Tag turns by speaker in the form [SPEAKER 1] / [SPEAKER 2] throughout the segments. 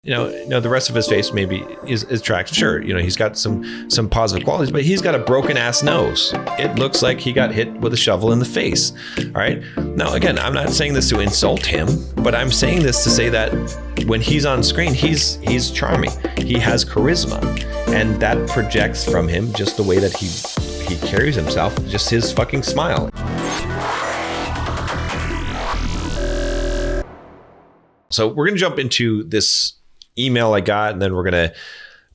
[SPEAKER 1] The rest of his face maybe is tracked. Sure, he's got some positive qualities, but he's got a broken ass nose. It looks like he got hit with a shovel in the face. All right. Now, again, I'm not saying this to insult him, but I'm saying this to say that when he's on screen, he's charming. He has charisma, and that projects from him just the way that he carries himself, just his fucking smile. So we're going to jump into this email I got, and then we're going to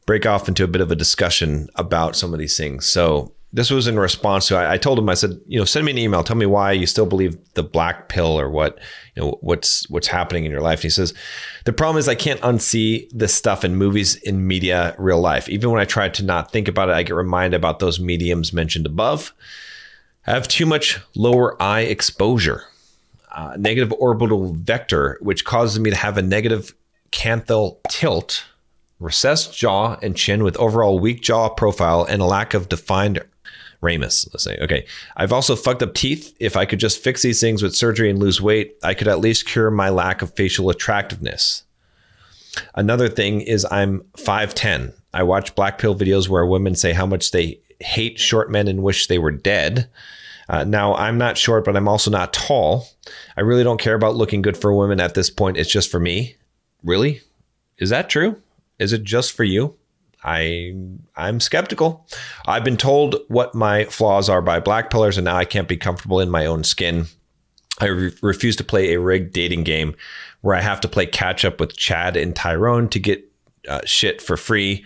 [SPEAKER 1] break off into a bit of a discussion about some of these things. So this was in response to, I told him, I said, send me an email. Tell me why you still believe the black pill, or what's happening in your life. And he says, the problem is I can't unsee this stuff in movies, in media, real life. Even when I try to not think about it, I get reminded about those mediums mentioned above. I have too much lower eye exposure. Negative orbital vector, which causes me to have a negative canthal tilt, recessed jaw and chin with overall weak jaw profile and a lack of defined ramus, let's say. Okay. I've also fucked up teeth. If I could just fix these things with surgery and lose weight, I could at least cure my lack of facial attractiveness. Another thing is I'm 5'10". I watch black pill videos where women say how much they hate short men and wish they were dead. Now, I'm not short, but I'm also not tall. I really don't care about looking good for women at this point. It's just for me. Really? Is that true? Is it just for you? I'm skeptical. I've been told what my flaws are by black pillars, and now I can't be comfortable in my own skin. I refuse to play a rigged dating game where I have to play catch up with Chad and Tyrone to get shit for free.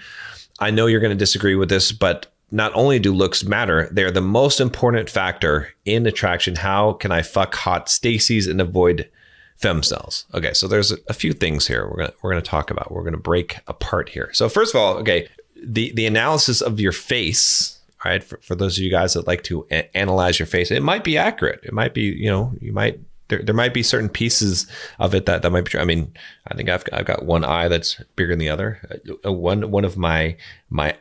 [SPEAKER 1] I know you're going to disagree with this, but not only do looks matter, they're the most important factor in attraction. How can I fuck hot Stacy's and avoid femme cells? Okay, so there's a few things here we're gonna talk about. We're gonna break apart here. So first of all, okay, the analysis of your face, all right, for those of you guys that like to analyze your face, it might be accurate. It might be, there might be certain pieces of it that might be true. I mean, I think I've got one eye that's bigger than the other. One of my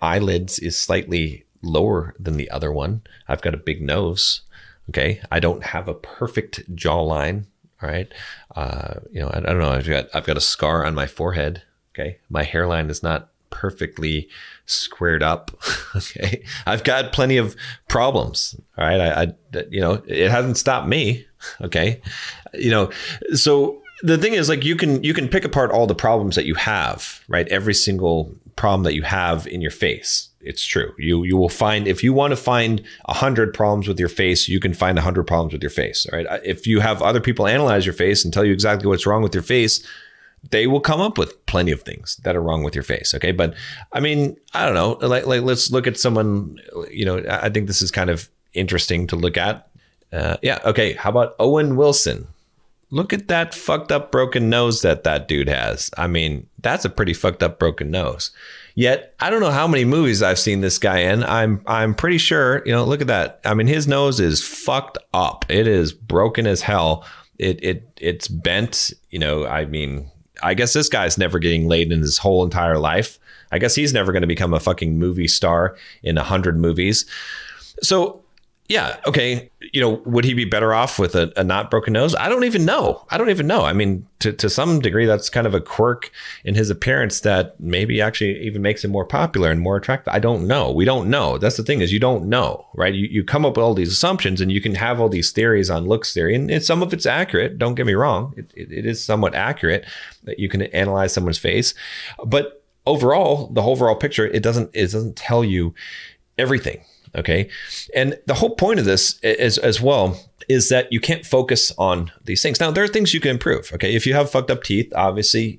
[SPEAKER 1] eyelids is slightly lower than the other one. I've got a big nose. Okay. I don't have a perfect jawline. All right. I don't know. I've got a scar on my forehead. Okay. My hairline is not perfectly squared up. Okay. I've got plenty of problems. All right. It hasn't stopped me. Okay. So the thing is, like, you can pick apart all the problems that you have, right? Every single problem that you have in your face. It's true. You will find, if you want to find 100 problems with your face, you can find 100 problems with your face. All right. If you have other people analyze your face and tell you exactly what's wrong with your face, they will come up with plenty of things that are wrong with your face. Okay. But I mean, I don't know, like let's look at someone, I think this is kind of interesting to look at. Okay. How about Owen Wilson? Look at that fucked up broken nose that dude has. I mean, that's a pretty fucked up broken nose. Yet I don't know how many movies I've seen this guy in. I'm pretty sure, look at that. I mean, his nose is fucked up. It is broken as hell. It's bent. I mean, I guess this guy's never getting laid in his whole entire life. I guess he's never going to become a fucking movie star in 100 movies. So yeah, okay. Would he be better off with a not broken nose? I don't even know. I mean, to some degree, that's kind of a quirk in his appearance that maybe actually even makes him more popular and more attractive. I don't know. We don't know. That's the thing, is you don't know, right? You come up with all these assumptions, and you can have all these theories on looks theory, and some of it's accurate. Don't get me wrong. It is somewhat accurate that you can analyze someone's face, but overall, the overall picture, it doesn't tell you everything. Okay. And the whole point of this is, as well, is that you can't focus on these things. Now, there are things you can improve. Okay. If you have fucked up teeth, obviously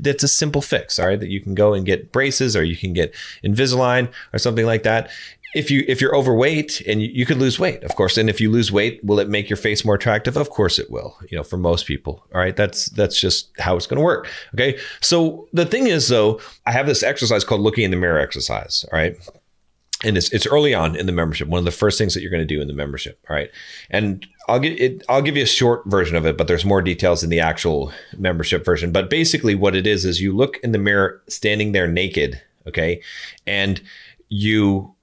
[SPEAKER 1] that's a simple fix. All right. That you can go and get braces, or you can get Invisalign or something like that. If you're overweight, and you could lose weight, of course. And if you lose weight, will it make your face more attractive? Of course it will, for most people. All right. That's just how it's going to work. Okay. So the thing is, though, I have this exercise called looking in the mirror exercise. All right. And it's early on in the membership. One of the first things that you're going to do in the membership. All right. And I'll give you a short version of it, but there's more details in the actual membership version. But basically what it is you look in the mirror standing there naked. Okay. And you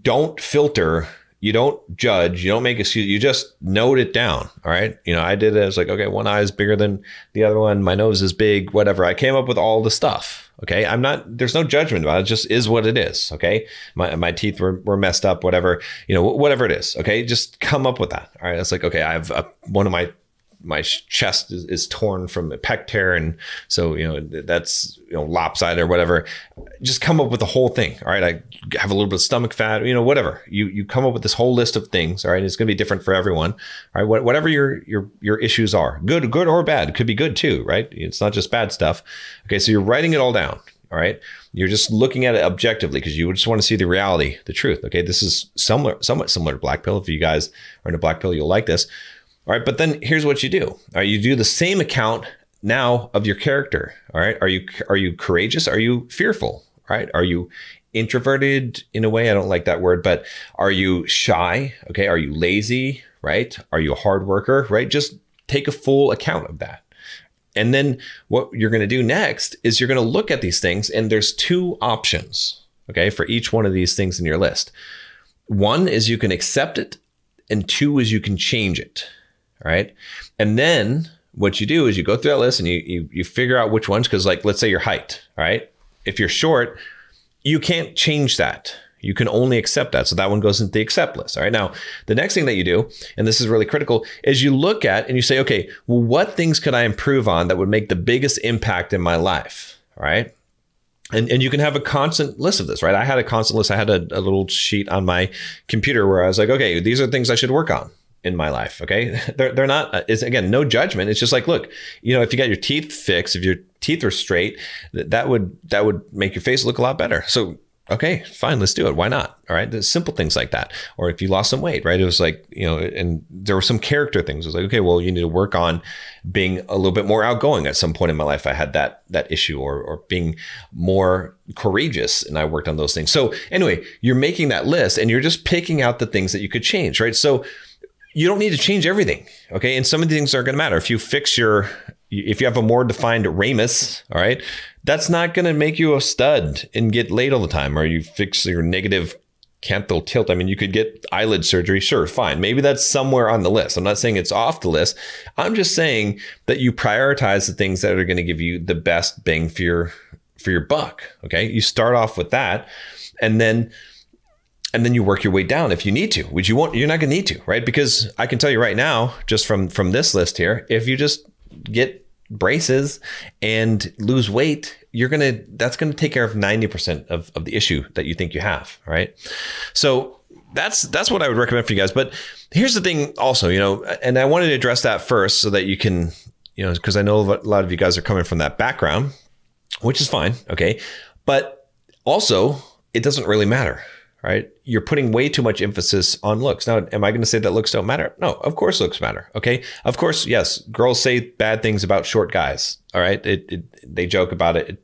[SPEAKER 1] don't filter you don't judge, you don't make excuses, you just note it down. All right. I did it. I was like, okay, one eye is bigger than the other one. My nose is big, whatever. I came up with all the stuff. Okay. There's no judgment about it. It just is what it is. Okay. My teeth were messed up, whatever, whatever it is. Okay. Just come up with that. All right. It's like, okay, I have one of my chest is torn from a pec tear. And so, that's, lopsided or whatever. Just come up with the whole thing. All right. I have a little bit of stomach fat, whatever. You come up with this whole list of things. All right. It's going to be different for everyone. All right. Whatever your issues are, good or bad. It could be good too, right? It's not just bad stuff. Okay. So you're writing it all down. All right. You're just looking at it objectively because you just want to see the reality, the truth. Okay. This is somewhat similar to Black Pill. If you guys are into Black Pill, you'll like this. All right. But then here's what you do. All right. You do the same account now of your character. All right. Are you courageous? Are you fearful? All right. Are you introverted in a way? I don't like that word, but are you shy? Okay. Are you lazy? Right. Are you a hard worker? Right. Just take a full account of that. And then what you're going to do next is you're going to look at these things, and there's two options. Okay. For each one of these things in your list. One is you can accept it, and two is you can change it. All right. And then what you do is you go through that list and you figure out which ones, because like, let's say your height. All right. If you're short, you can't change that. You can only accept that. So that one goes into the accept list. All right. Now, the next thing that you do, and this is really critical, is you look at and you say, okay, well, what things could I improve on that would make the biggest impact in my life? All right. And you can have a constant list of this, right? I had a constant list. I had a little sheet on my computer where I was like, okay, these are things I should work on in my life. Okay. They're not, it's again, no judgment. It's just like, look, if you got your teeth fixed, if your teeth are straight, that would make your face look a lot better. So, okay, fine, let's do it. Why not? All right. There's simple things like that. Or if you lost some weight, right? It was like, and there were some character things. It was like, okay, well, you need to work on being a little bit more outgoing. At some point in my life, I had that issue, or being more courageous, and I worked on those things. So anyway, you're making that list and you're just picking out the things that you could change, right? So you don't need to change everything. Okay. And some of the things aren't going to matter. If you have a more defined ramus, all right, that's not going to make you a stud and get laid all the time, or you fix your negative canthal tilt. I mean, you could get eyelid surgery. Sure. Fine. Maybe that's somewhere on the list. I'm not saying it's off the list. I'm just saying that you prioritize the things that are going to give you the best bang for your buck. Okay. You start off with that, and then you work your way down if you need to, which you won't. You're not going to need to, right? Because I can tell you right now, just from this list here, if you just get braces and lose weight, that's going to take care of 90% of the issue that you think you have. Right. So that's what I would recommend for you guys. But here's the thing also, and I wanted to address that first so that you can, because I know a lot of you guys are coming from that background, which is fine. Okay. But also, it doesn't really matter. Right? You're putting way too much emphasis on looks. Now, am I going to say that looks don't matter? No, of course looks matter. Okay. Of course, yes. Girls say bad things about short guys. All right. They joke about it,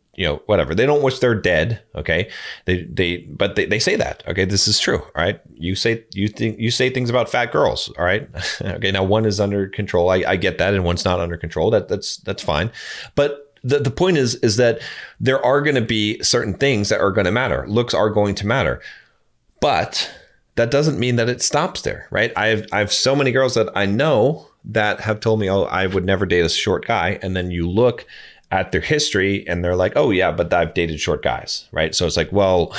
[SPEAKER 1] whatever. They don't wish they're dead. Okay. But they say that. Okay. This is true. All right. You say things about fat girls. All right. Okay. Now one is under control. I get that. And one's not under control. That's fine. But the point is that there are going to be certain things that are going to matter. Looks are going to matter. But that doesn't mean that it stops there, right? I have so many girls that I know that have told me, oh, I would never date a short guy. And then you look at their history and they're like, oh yeah, but I've dated short guys, right? So it's like, well,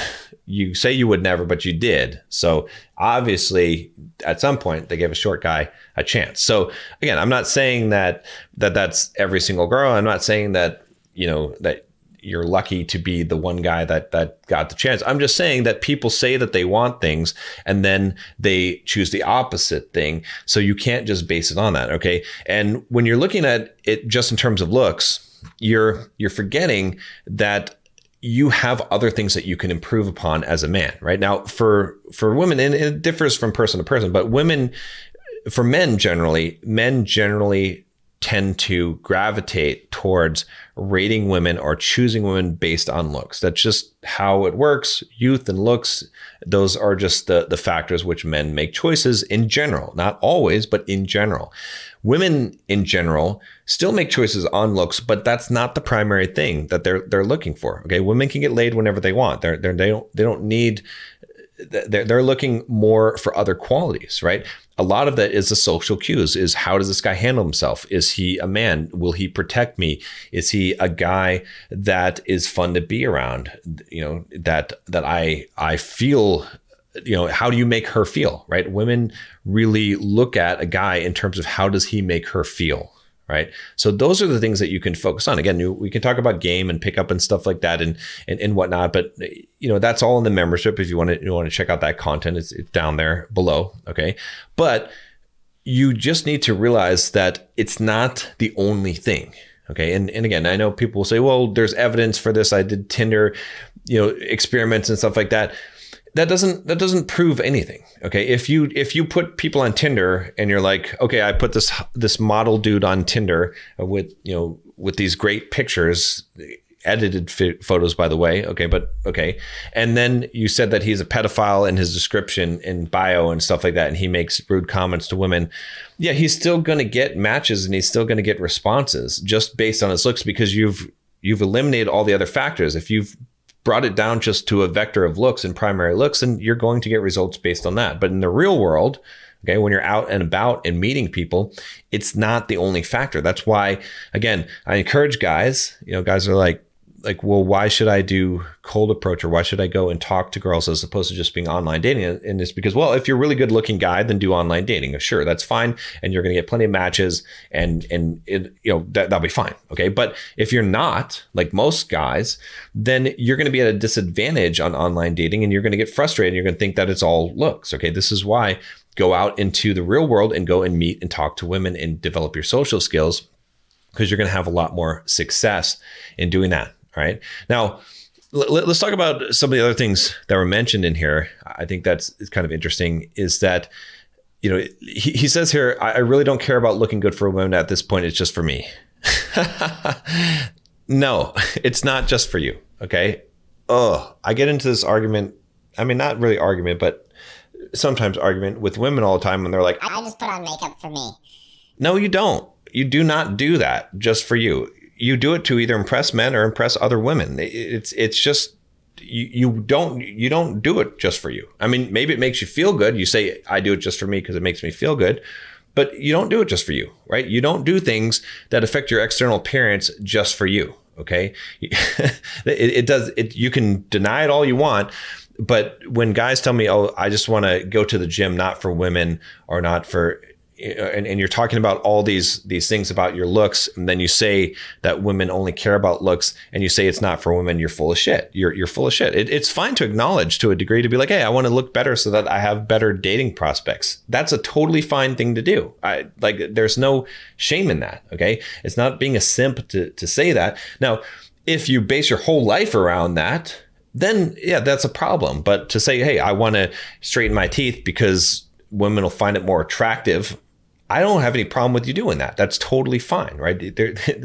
[SPEAKER 1] you say you would never, but you did. So obviously at some point they gave a short guy a chance. So again, I'm not saying that that's every single girl. I'm not saying that, that you're lucky to be the one guy that got the chance. I'm just saying that people say that they want things and then they choose the opposite thing. So you can't just base it on that. Okay. And when you're looking at it just in terms of looks, you're forgetting that you have other things that you can improve upon as a man, right? Now for women, and it differs from person to person, but for men generally tend to gravitate towards rating women or choosing women based on looks. That's just how it works. Youth and looks, those are just the factors which men make choices in general. Not always, but in general. Women in general still make choices on looks, but that's not the primary thing that they're looking for. Okay, women can get laid whenever they want. They don't need they're looking more for other qualities, right? A lot of that is the social cues. Is how does this guy handle himself? Is he a man? Will he protect me? Is he a guy that is fun to be around? That I feel. How do you make her feel, right? Women really look at a guy in terms of how does he make her feel, right? So those are the things that you can focus on. Again, we can talk about game and pickup and stuff like that and whatnot, but that's all in the membership. If you want to check out that content, it's down there below. Okay. But you just need to realize that it's not the only thing. Okay. And again, I know people will say, well, there's evidence for this. I did Tinder, experiments and stuff like that. That doesn't prove anything. Okay. If you put people on Tinder and you're like, okay, I put this model dude on Tinder with these great pictures, edited photos, by the way. Okay. And then you said that he's a pedophile in his description and bio and stuff like that. And he makes rude comments to women. Yeah. He's still going to get matches and he's still going to get responses just based on his looks, because you've eliminated all the other factors. If you've brought it down just to a vector of looks and primary looks, and you're going to get results based on that. But in the real world, okay, when you're out and about and meeting people, it's not the only factor. That's why, again, I encourage guys, guys are like, well, why should I do cold approach, or why should I go and talk to girls as opposed to just being online dating? And it's because, well, if you're a really good looking guy, then do online dating. Sure, that's fine. And you're going to get plenty of matches and it, that'll be fine. Okay. But if you're not, like most guys, then you're going to be at a disadvantage on online dating, and you're going to get frustrated. And you're going to think that it's all looks. Okay. This is why go out into the real world and go and meet and talk to women and develop your social skills, because you're going to have a lot more success in doing that. All right. Now, let's talk about some of the other things that were mentioned in here. I think it's kind of interesting is that, he says here, I really don't care about looking good for women at this point. It's just for me. No, it's not just for you. Okay. I get into this argument. I mean, not really argument, but sometimes argument with women all the time when they're like,
[SPEAKER 2] I just put on makeup for me.
[SPEAKER 1] No, you don't. You do not do that just for you. You do it to either impress men or impress other women. It's just you don't do it just for you. I mean, maybe it makes you feel good. You say, I do it just for me because it makes me feel good, but you don't do it just for you, right? You don't do things that affect your external appearance just for you. Okay. You can deny it all you want, but when guys tell me, oh, I just want to go to the gym, not for women or not for, and you're talking about all these things about your looks, and then you say that women only care about looks, and you say it's not for women, you're full of shit. You're full of shit. It's fine to acknowledge to a degree, to be like, hey, I want to look better so that I have better dating prospects. That's a totally fine thing to do. There's no shame in that. Okay. It's not being a simp to say that. Now, if you base your whole life around that, then yeah, that's a problem. But to say, hey, I want to straighten my teeth because women will find it more attractive, I don't have any problem with you doing that. That's totally fine, right?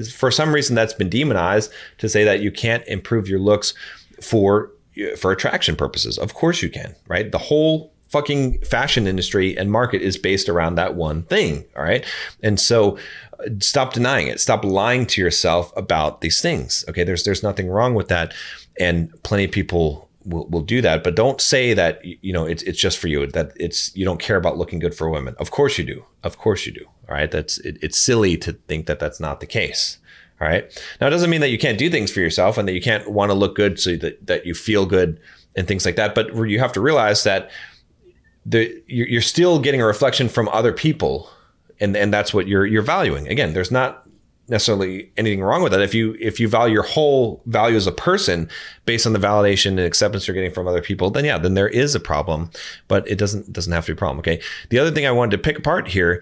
[SPEAKER 1] For some reason, that's been demonized to say that you can't improve your looks for attraction purposes. Of course you can, right? The whole fucking fashion industry and market is based around that one thing, all right? And so stop denying it. Stop lying to yourself about these things, okay? There's nothing wrong with that, and plenty of people will do that, but don't say that it's just for you, that you don't care about looking good for women. Of course you do. Of course you do. All right. It's silly to think that that's not the case. All right. Now, it doesn't mean that you can't do things for yourself and that you can't want to look good so that you feel good and things like that. But you have to realize that you're still getting a reflection from other people, and that's what you're valuing. Again, there's not necessarily anything wrong with that. If you value your whole value as a person based on the validation and acceptance you're getting from other people, then there is a problem, but it doesn't have to be a problem. Okay. The other thing I wanted to pick apart here,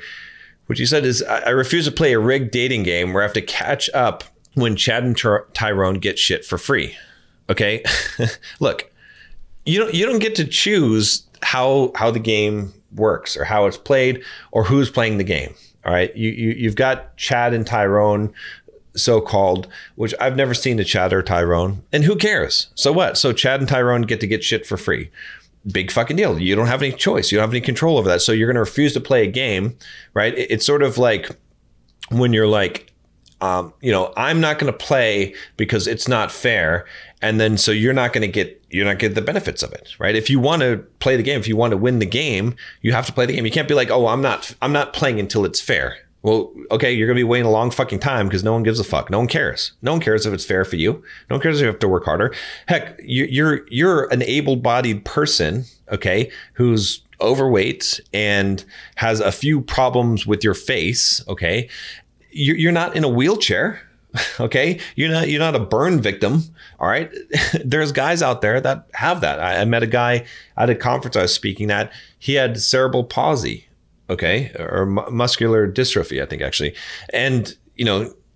[SPEAKER 1] which you said is, I refuse to play a rigged dating game where I have to catch up when Chad and Tyrone get shit for free. Okay. Look, you don't get to choose how the game works or how it's played or who's playing the game. All right. You've got Chad and Tyrone, so-called, which I've never seen a Chad or Tyrone, and who cares? So what? So Chad and Tyrone get to get shit for free. Big fucking deal. You don't have any choice. You don't have any control over that. So you're going to refuse to play a game, right? It's sort of like when you're like, I'm not going to play because it's not fair. And then, so you're not going to get the benefits of it, right? If you want to play the game, if you want to win the game, you have to play the game. You can't be like, oh, I'm not playing until it's fair. Well, okay, you're going to be waiting a long fucking time because no one gives a fuck. No one cares. No one cares if it's fair for you. No one cares if you have to work harder. Heck, you're an able-bodied person, okay, who's overweight and has a few problems with your face, okay? You're not in a wheelchair, okay? You're not a burn victim, all right? There's guys out there that have that. I met a guy at a conference I was speaking at. He had cerebral palsy, okay, or muscular dystrophy, I think actually. And,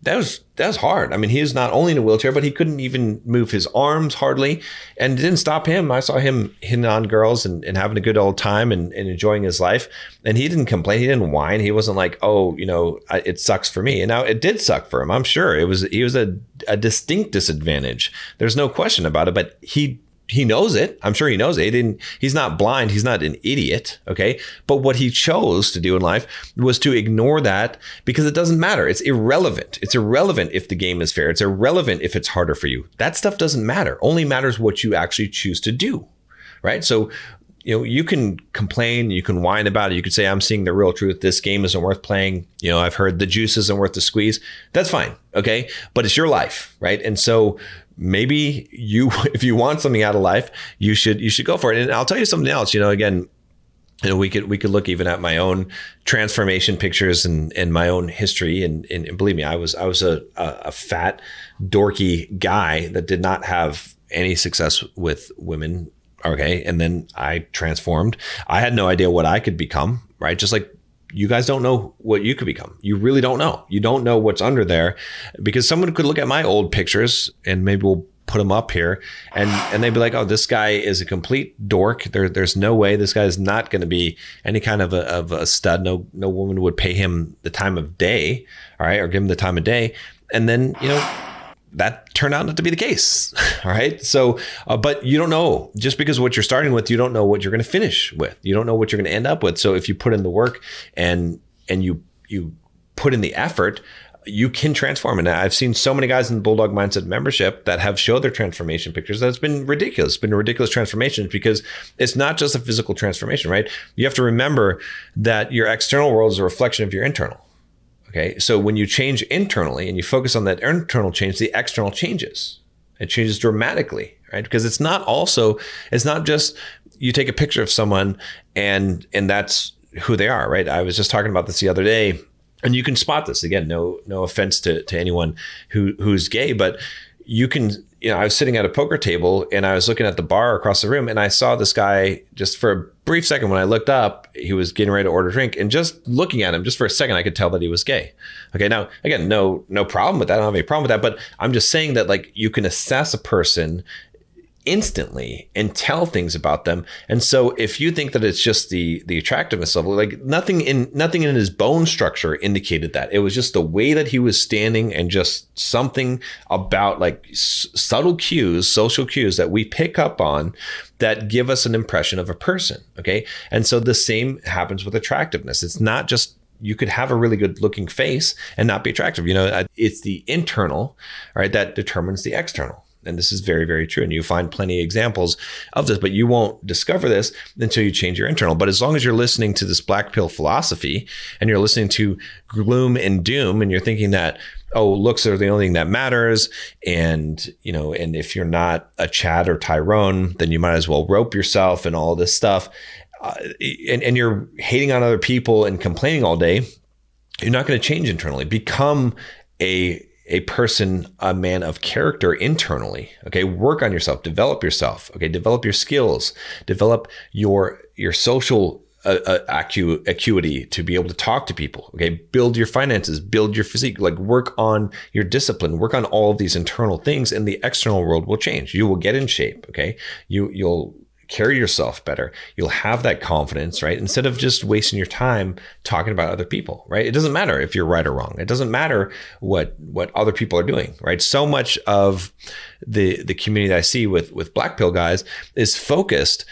[SPEAKER 1] that was hard. I mean, he was not only in a wheelchair, but he couldn't even move his arms hardly, and it didn't stop him. I saw him hitting on girls and having a good old time and enjoying his life. And he didn't complain. He didn't whine. He wasn't like, oh, it sucks for me. And now it did suck for him. I'm sure he was a distinct disadvantage. There's no question about it, but he knows it. I'm sure he knows it. He's not blind. He's not an idiot. Okay. But what he chose to do in life was to ignore that because it doesn't matter. It's irrelevant. It's irrelevant if the game is fair. It's irrelevant if it's harder for you. That stuff doesn't matter. Only matters what you actually choose to do. Right. So, you can complain, you can whine about it. You could say, I'm seeing the real truth. This game isn't worth playing. I've heard the juice isn't worth the squeeze. That's fine. Okay. But it's your life. Right. And so, maybe if you want something out of life, you should go for it. And I'll tell you something else, again, we could look even at my own transformation pictures and my own history. And believe me, I was a fat, dorky guy that did not have any success with women. Okay. And then I transformed. I had no idea what I could become, right? Just like you guys don't know what you could become. You really don't know. You don't know what's under there, because someone could look at my old pictures, and maybe we'll put them up here, and they'd be like, oh, this guy is a complete dork. There's no way this guy is not going to be any kind of a stud. No woman would pay him the time of day, all right, or give him the time of day. And then, that turned out not to be the case. All right. So, but you don't know, just because what you're starting with, you don't know what you're going to finish with. You don't know what you're going to end up with. So if you put in the work and you put in the effort, you can transform. And I've seen so many guys in the Bulldog Mindset membership that have showed their transformation pictures. That's been ridiculous. It's been a ridiculous transformation, because it's not just a physical transformation, right? You have to remember that your external world is a reflection of your internal. Okay, so when you change internally and you focus on that internal change, the external changes. It changes dramatically, right? Because it's not just you take a picture of someone and that's who they are, right? I was just talking about this the other day, and you can spot this. Again, no offense to anyone who's gay, but you can, I was sitting at a poker table and I was looking at the bar across the room, and I saw this guy just for a brief second. When I looked up, he was getting ready to order a drink, and just looking at him just for a second, I could tell that he was gay. Okay. Now, again, no problem with that. I don't have any problem with that, but I'm just saying that, like, you can assess a person instantly and tell things about them. And so if you think that it's just the attractiveness level, like nothing in his bone structure indicated that. It was just the way that he was standing, and just something about like subtle cues, social cues that we pick up on that give us an impression of a person. Okay. And so the same happens with attractiveness. It's not just, you could have a really good looking face and not be attractive. It's the internal, right, that determines the external. And this is very, very true. And you find plenty of examples of this, but you won't discover this until you change your internal. But as long as you're listening to this black pill philosophy, and you're listening to gloom and doom, and you're thinking that, oh, looks are the only thing that matters, and and if you're not a Chad or Tyrone, then you might as well rope yourself and all this stuff, and you're hating on other people and complaining all day, you're not going to change internally. Become a person, a man of character internally. Okay. Work on yourself, develop yourself. Okay. Develop your skills, develop your social acuity to be able to talk to people. Okay. Build your finances, build your physique, like work on your discipline, work on all of these internal things, and the external world will change. You will get in shape. Okay. You'll carry yourself better. You'll have that confidence, right? Instead of just wasting your time talking about other people, right? It doesn't matter if you're right or wrong. It doesn't matter what other people are doing, right? So much of the community that I see with black pill guys is focused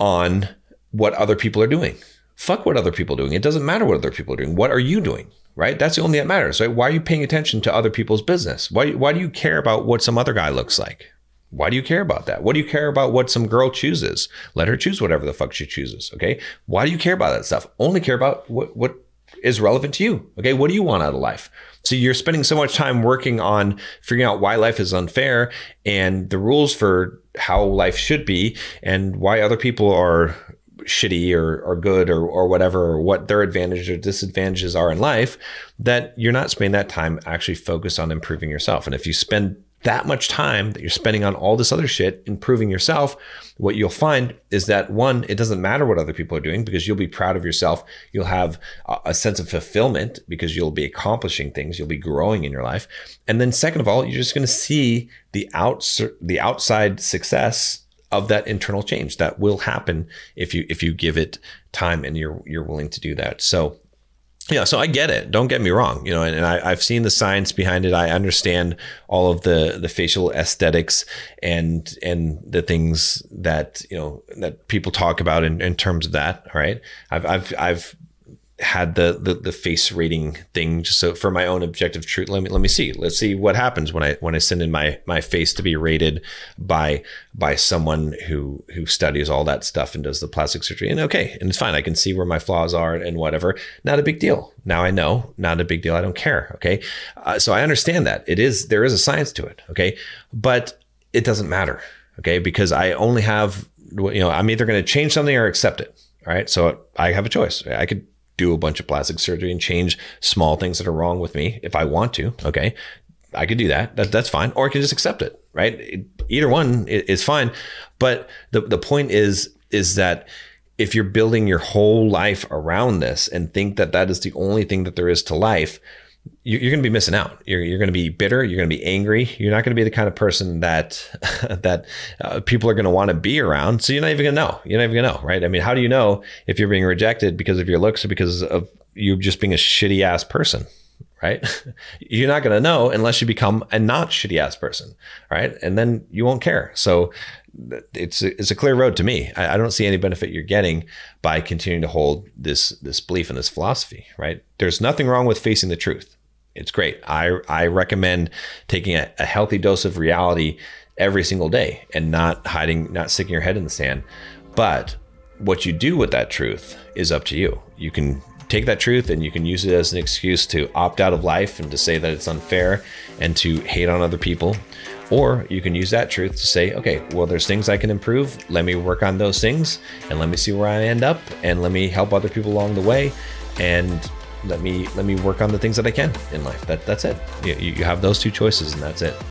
[SPEAKER 1] on what other people are doing. Fuck what other people are doing. It doesn't matter what other people are doing. What are you doing? right? That's the only thing that matters, right? Why are you paying attention to other people's business? Why do you care about what some other guy looks like? Why do you care about that? What do you care about what some girl chooses? Let her choose whatever the fuck she chooses, okay? Why do you care about that stuff? Only care about what is relevant to you, okay? What do you want out of life? So you're spending so much time working on figuring out why life is unfair and the rules for how life should be and why other people are shitty or good or whatever, or what their advantages or disadvantages are in life, that you're not spending that time actually focused on improving yourself. And if you spend that much time that you're spending on all this other shit, improving yourself, what you'll find is that, one, it doesn't matter what other people are doing because you'll be proud of yourself. You'll have a sense of fulfillment because you'll be accomplishing things. You'll be growing in your life. And then second of all, you're just going to see the outside success of that internal change that will happen if you give it time and you're willing to do that. So yeah, so I get it. Don't get me wrong, and I've seen the science behind it. I understand all of the facial aesthetics and the things that that people talk about in terms of that. All right, I've had the face rating thing just so for my own objective truth. Let's see what happens when I send in my face to be rated by someone who studies all that stuff and does the plastic surgery. And okay, and it's fine. I can see where my flaws are and whatever. Not a big deal. Now I know, not a big deal. I don't care. Okay. So I understand that there is a science to it. Okay. But it doesn't matter. Okay. Because I only have, I'm either going to change something or accept it. All right. So I have a choice. I could do a bunch of plastic surgery and change small things that are wrong with me if I want to. Okay. I could do that. That's fine. Or I can just accept it, right? Either one is fine. But the point is that if you're building your whole life around this and think that is the only thing that there is to life, you're going to be missing out. You're going to be bitter. You're going to be angry. You're not going to be the kind of person that people are going to want to be around. So you're not even going to know. You're not even going to know, right? I mean, how do you know if you're being rejected because of your looks or because of you just being a shitty ass person, right? You're not going to know unless you become a not shitty ass person, right? And then you won't care. So it's a clear road to me. I don't see any benefit you're getting by continuing to hold this belief and this philosophy, right? There's nothing wrong with facing the truth. It's great. I recommend taking a healthy dose of reality every single day and not hiding, not sticking your head in the sand. But what you do with that truth is up to you. You can take that truth and you can use it as an excuse to opt out of life and to say that it's unfair and to hate on other people. Or you can use that truth to say, okay, well, there's things I can improve. Let me work on those things and let me see where I end up and let me help other people along the way. And let me work on the things that I can in life. That's it. You have those two choices and that's it.